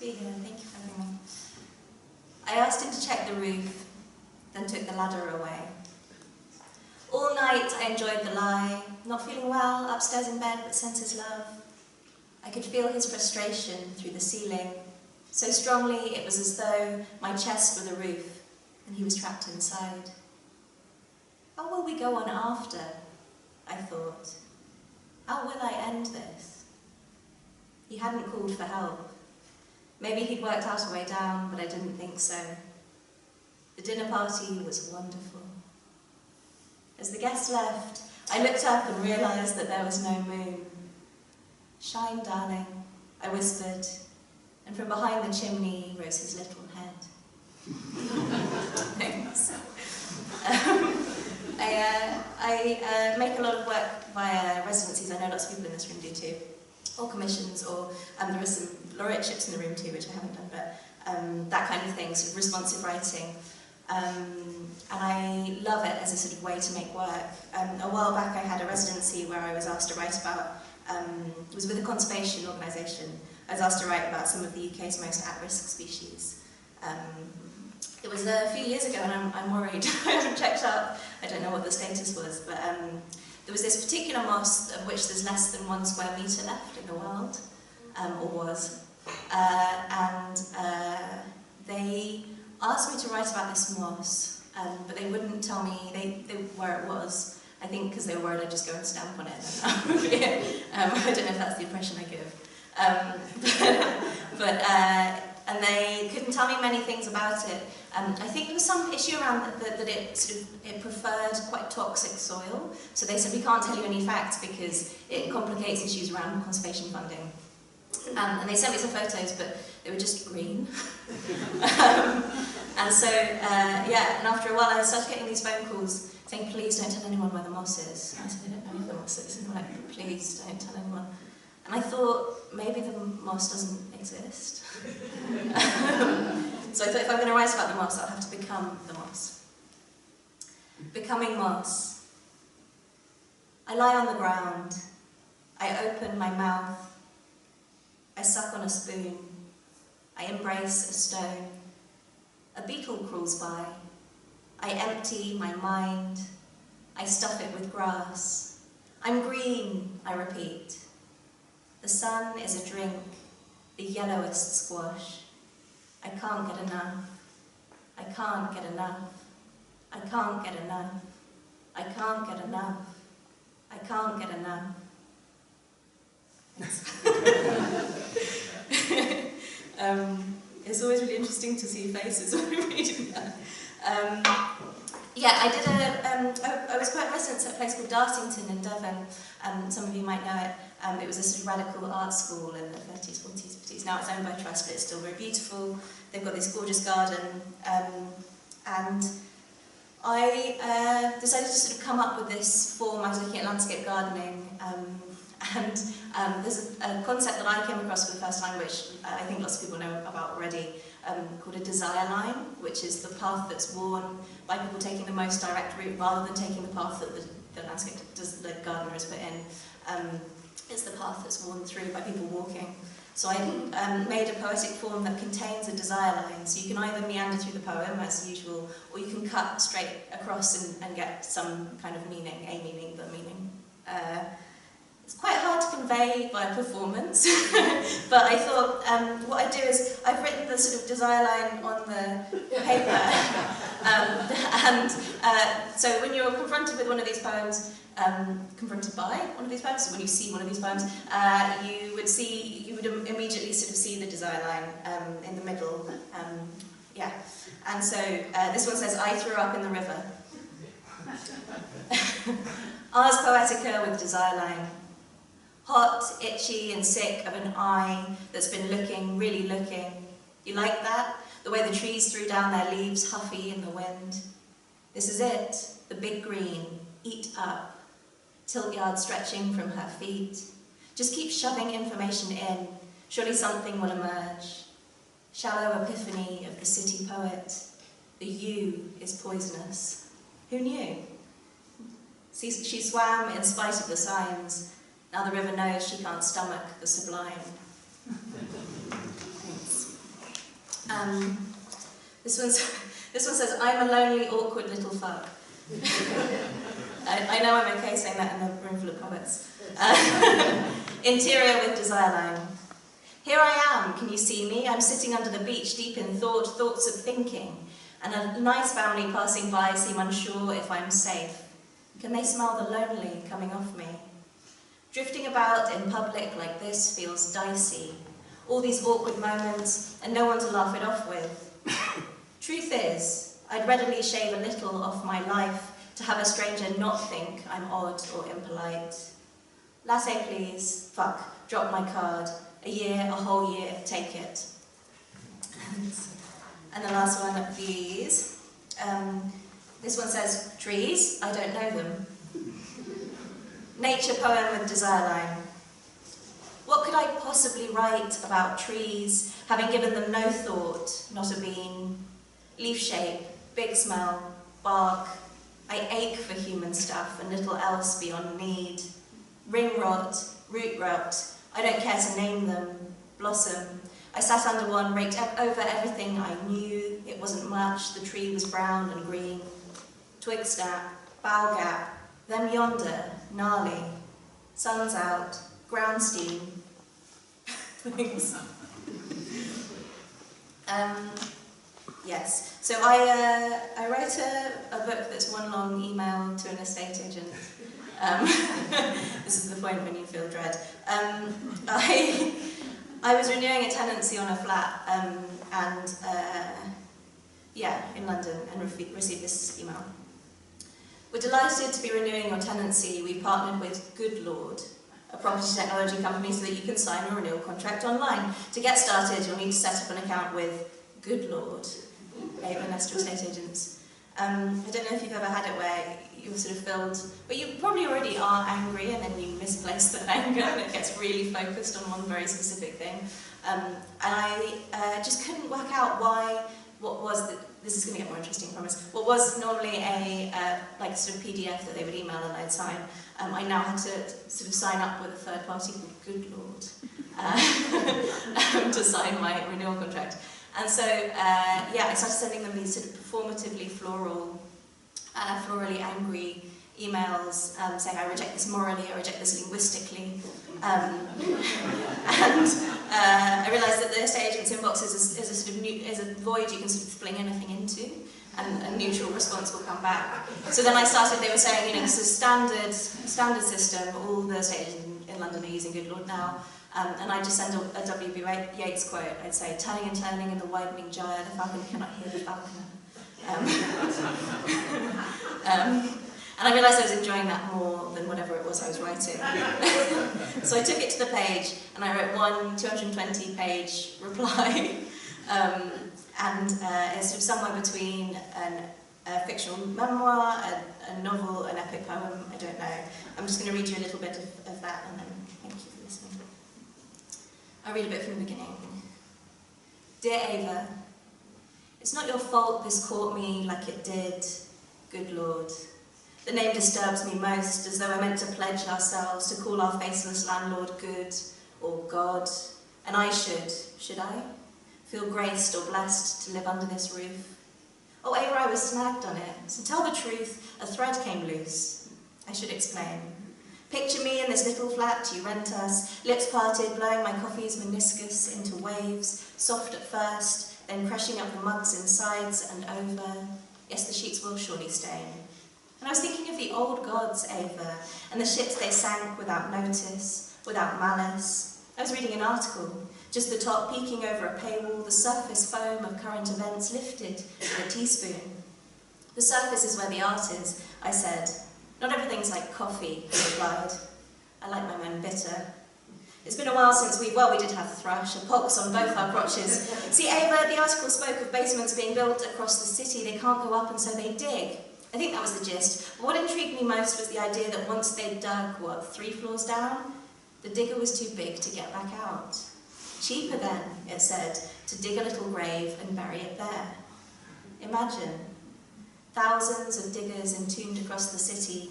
to be here. Thank you for having me. I asked him to check the roof, then took the ladder away. All night I enjoyed the lie, not feeling well, upstairs in bed, but sent his love. I could feel his frustration through the ceiling. So strongly it was as though my chest were the roof, and he was trapped inside. How will we go on after? I thought. How will I end this? He hadn't called for help. Maybe he'd worked out a way down, but I didn't think so. The dinner party was wonderful. As the guests left, I looked up and realised that there was no moon. "Shine, darling," I whispered, and from behind the chimney rose his little head. Thanks. I make a lot of work via residencies. I know lots of people in this room do too, or commissions, or there are some laureateships in the room too, which I haven't done, but that kind of thing, sort of responsive writing. And I love it as a sort of way to make work. A while back I had a residency where I was asked to write about, it was with a conservation organisation. I was asked to write about some of the UK's most at-risk species. It was a few years ago, and I'm worried. I haven't checked up. I don't know what the status was, but there was this particular moss of which there's less than 1 square metre left in the world, or was. They asked me to write about this moss, but they wouldn't tell me where it was. I think because they were worried I'd just go and stamp on it. I don't know if that's the impression I give. And they couldn't tell me many things about it. I think there was some issue around that it preferred quite toxic soil. So they said, we can't tell you any facts because it complicates issues around conservation funding. And they sent me some photos, but they were just green. And after a while I started getting these phone calls saying, please don't tell anyone where the moss is. And I said, I don't know where the moss is. And they were like, please don't tell anyone. And I thought, maybe the moss doesn't exist. So I thought if I'm going to write about the moss, I'll have to become the moss. Becoming moss. I lie on the ground. I open my mouth. I suck on a spoon. I embrace a stone. A beetle crawls by. I empty my mind. I stuff it with grass. I'm green, I repeat. The sun is a drink, the yellowest squash. I can't get enough. I can't get enough. I can't get enough. I can't get enough. I can't get enough. It's always really interesting to see faces when I'm reading that. I did I was quite resident at a place called Dartington in Devon. Some of you might know it. It was a sort of radical art school in the 30s, 40s, 50s. Now it's owned by Trust, but it's still very beautiful. They've got this gorgeous garden. And I decided to sort of come up with this form. I was looking at landscape gardening. There's a concept that I came across for the first time, which I think lots of people know about already, called a desire line, which is the path that's worn by people taking the most direct route rather than taking the path that the landscape the gardener has put in. It's the path that's worn through by people walking. So I made a poetic form that contains a desire line, so you can either meander through the poem as usual, or you can cut straight across and get some kind of meaning, a meaning, the meaning. It's quite hard to convey by performance, but I thought what I'd do is I've written the sort of desire line on the paper, so when you're confronted with one of these poems, confronted by one of these poems, so when you see one of these poems, you would immediately sort of see the desire line in the middle, and so this one says, I threw up in the river. Ars Poetica with desire line. Hot, itchy and sick of an eye that's been looking, really looking. You like that? The way the trees threw down their leaves huffy in the wind. This is it, the big green, eat up. Tilt yard stretching from her feet. Just keep shoving information in. Surely something will emerge. Shallow epiphany of the city poet. The you is poisonous. Who knew? She swam in spite of the signs. Now the river knows she can't stomach the sublime. Thanks. This one says, I'm a lonely, awkward little fuck. I know I'm okay saying that in a room full of poets. Interior with desire line. Here I am, can you see me? I'm sitting under the beach, deep in thoughts of thinking, and a nice family passing by seem unsure if I'm safe. Can they smell the lonely coming off me? Drifting about in public like this feels dicey. All these awkward moments, and no one to laugh it off with. Truth is, I'd readily shave a little off my life to have a stranger not think I'm odd or impolite. Latte please, fuck, drop my card. A whole year, take it. And the last one of these. This one says, trees, I don't know them. Nature poem with desire line. What could I possibly write about trees, having given them no thought, not a bean? Leaf shape, big smell, bark. I ache for human stuff and little else beyond need. Ring rot, root rot, I don't care to name them. Blossom. I sat under one, raked over everything I knew. It wasn't much, the tree was brown and green. Twig snap, bough gap, them yonder, gnarly. Sun's out, ground steam. Thanks. Yes, so I wrote a book that's one long email to an estate agent. This is the point when you feel dread. I was renewing a tenancy on a flat, in London, and received this email. We're delighted to be renewing your tenancy. We partnered with Good Lord, a property technology company, so that you can sign a renewal contract online. To get started, you'll need to set up an account with Good Lord, Ava Nestor Estate Agents. I don't know if you've ever had it where you're sort of filled, but you probably already are angry, and then you misplace that anger, and it gets really focused on one very specific thing. And I just couldn't work out this is going to get more interesting, I promise. What was normally a sort of PDF that they would email and I'd sign, I now had to sort of sign up with a third party called Good Lord to sign my renewal contract. And so, I started sending them these sort of performatively florally angry emails saying I reject this morally, I reject this linguistically. I realised that the estate agent's inbox is a void you can sort of fling anything into, and a neutral response will come back. So then they were saying, this is standard system, all the estate agents in London are using Good Lord now. And I just send a W.B. Yeats quote. I'd say, turning and turning in the widening gyre, the falcon cannot hear the falconer. And I realised I was enjoying that more than whatever it was I was writing. So I took it to the page, and I wrote one 220-page reply. It's sort of somewhere between a fictional memoir, a novel, an epic poem, I don't know. I'm just going to read you a little bit of that, and then thank you for listening. I'll read a bit from the beginning. Dear Ava, it's not your fault this caught me like it did, good Lord. The name disturbs me most, as though we're meant to pledge ourselves to call our faceless landlord good or God. And I should I? Feel graced or blessed to live under this roof. Oh, Ava, I was snagged on it. So tell the truth, a thread came loose. I should explain. Picture me in this little flat you rent us, lips parted, blowing my coffee's meniscus into waves, soft at first, then crushing up the mugs insides and over. Yes, the sheets will surely stain. And I was thinking of the old gods, Ava, and the ships they sank without notice, without malice. I was reading an article, just the top peeking over a paywall, the surface foam of current events lifted with a teaspoon. The surface is where the art is, I said. Not everything's like coffee, he replied. I like my men bitter. It's been a while since we did have thrush, a pox on both our crotches. See, Ava, the article spoke of basements being built across the city. They can't go up, and so they dig. I think that was the gist. But what intrigued me most was the idea that once they'd dug, 3 floors down, the digger was too big to get back out. Cheaper then, it said, to dig a little grave and bury it there. Imagine. Thousands of diggers entombed across the city.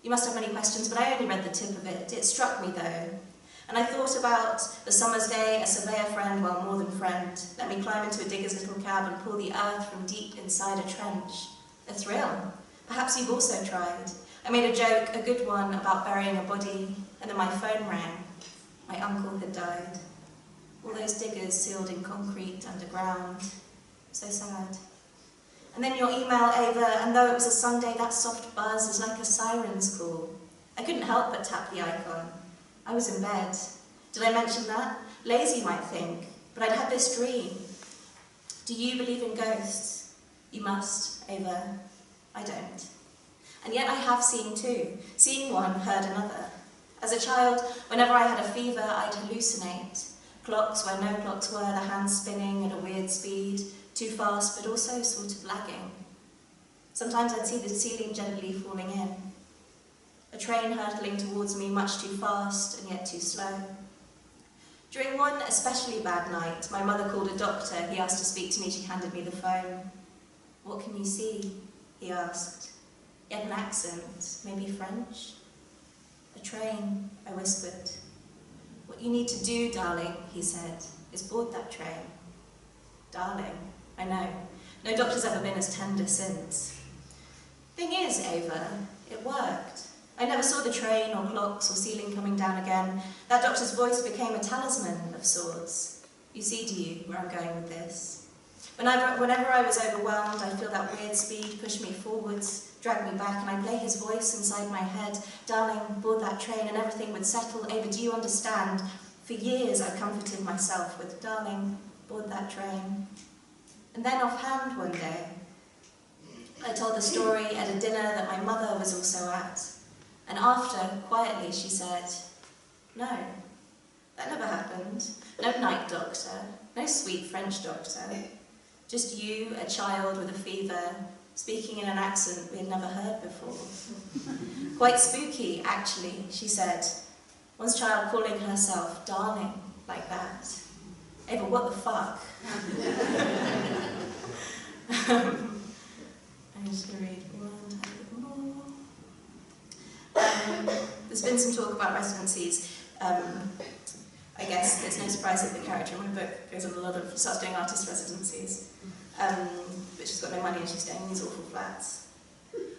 You must have many questions, but I only read the tip of it. It struck me, though. And I thought about the summer's day, a surveyor friend, well, more than friend, let me climb into a digger's little cab and pull the earth from deep inside a trench. A thrill. Perhaps you've also tried. I made a joke, a good one, about burying a body, and then my phone rang. My uncle had died. All those diggers sealed in concrete underground. So sad. And then your email, Ava, and though it was a Sunday, that soft buzz is like a siren's call. I couldn't help but tap the icon. I was in bed. Did I mention that? Lazy, you might think, but I'd had this dream. Do you believe in ghosts? You must, Ava. I don't. And yet I have seen two. Seen one, heard another. As a child, whenever I had a fever, I'd hallucinate. Clocks where no clocks were, the hands spinning at a weird speed, too fast but also sort of lagging. Sometimes I'd see the ceiling gently falling in. A train hurtling towards me much too fast and yet too slow. During one especially bad night, my mother called a doctor. He asked to speak to me. She handed me the phone. What can you see? He asked. He had an accent, maybe French. A train, I whispered. What you need to do, darling, he said, is board that train. Darling, I know. No doctor's ever been as tender since. Thing is, Ava, it worked. I never saw the train or clocks or ceiling coming down again. That doctor's voice became a talisman of sorts. You see, do you, where I'm going with this? Whenever I was overwhelmed, I'd feel that weird speed push me forwards, drag me back, and I'd play his voice inside my head. Darling, board that train and everything would settle. Ava, do you understand? For years I comforted myself with, darling, board that train. And then offhand one day, I told the story at a dinner that my mother was also at. And after, quietly, she said, no, that never happened. No night doctor, no sweet French doctor. Just you, a child with a fever, speaking in an accent we had never heard before. Quite spooky, actually, she said. One's child calling herself darling like that. Ava, what the fuck? I'm just going to read one bit more. There's been some talk about residencies. I guess it's no surprise that the character in my book goes on a lot of, starts doing artist residencies. But she's got no money and she's staying in these awful flats.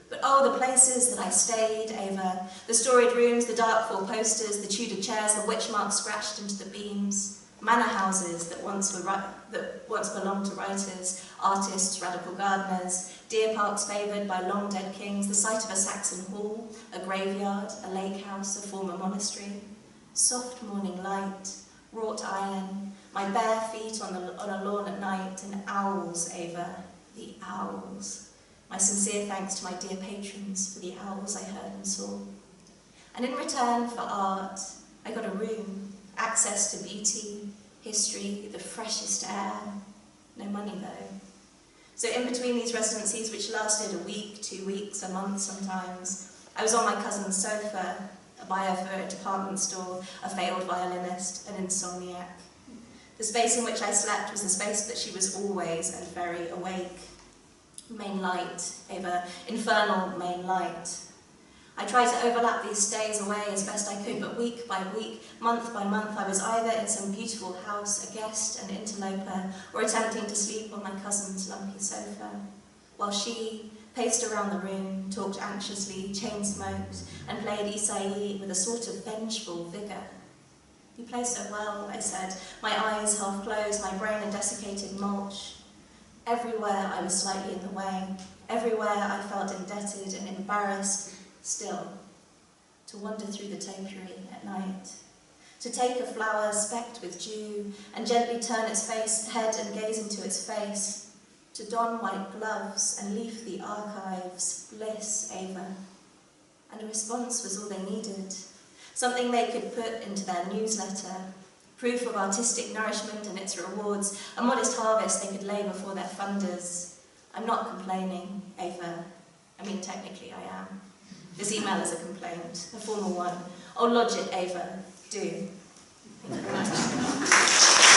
But oh, the places that I stayed, Ava. The storied rooms, the dark four posters, the Tudor chairs, the witch marks scratched into the beams. Manor houses that once belonged to writers, artists, radical gardeners, deer parks favoured by long dead kings, the site of a Saxon hall, a graveyard, a lake house, a former monastery. Soft morning light, wrought iron, my bare feet on a lawn at night, and owls, Ava, the owls. My sincere thanks to my dear patrons for the owls I heard and saw. And in return for art, I got a room, access to beauty, history, the freshest air. No money though. So in between these residencies, which lasted a week, 2 weeks, a month sometimes, I was on my cousin's sofa, a buyer for a department store, a failed violinist, an insomniac. The space in which I slept was the space that she was always and very awake. Main light, Ava, infernal main light. I tried to overlap these stays away as best I could, but week by week, month by month, I was either in some beautiful house, a guest, an interloper, or attempting to sleep on my cousin's lumpy sofa, while she paced around the room, talked anxiously, chain-smoked, and played Isai with a sort of vengeful vigour. You play so well, I said, my eyes half closed, my brain a desiccated mulch. Everywhere I was slightly in the way, everywhere I felt indebted and embarrassed, still, to wander through the topiary at night, to take a flower specked with dew and gently turn its head and gaze into its face, to don white gloves and leaf the archives, bliss, Ava. And a response was all they needed, something they could put into their newsletter, proof of artistic nourishment and its rewards, a modest harvest they could lay before their funders. I'm not complaining, Ava. I mean, technically I am. This email is a complaint, a formal one. Oh, lodge it, Ava. Do. Thank you very much.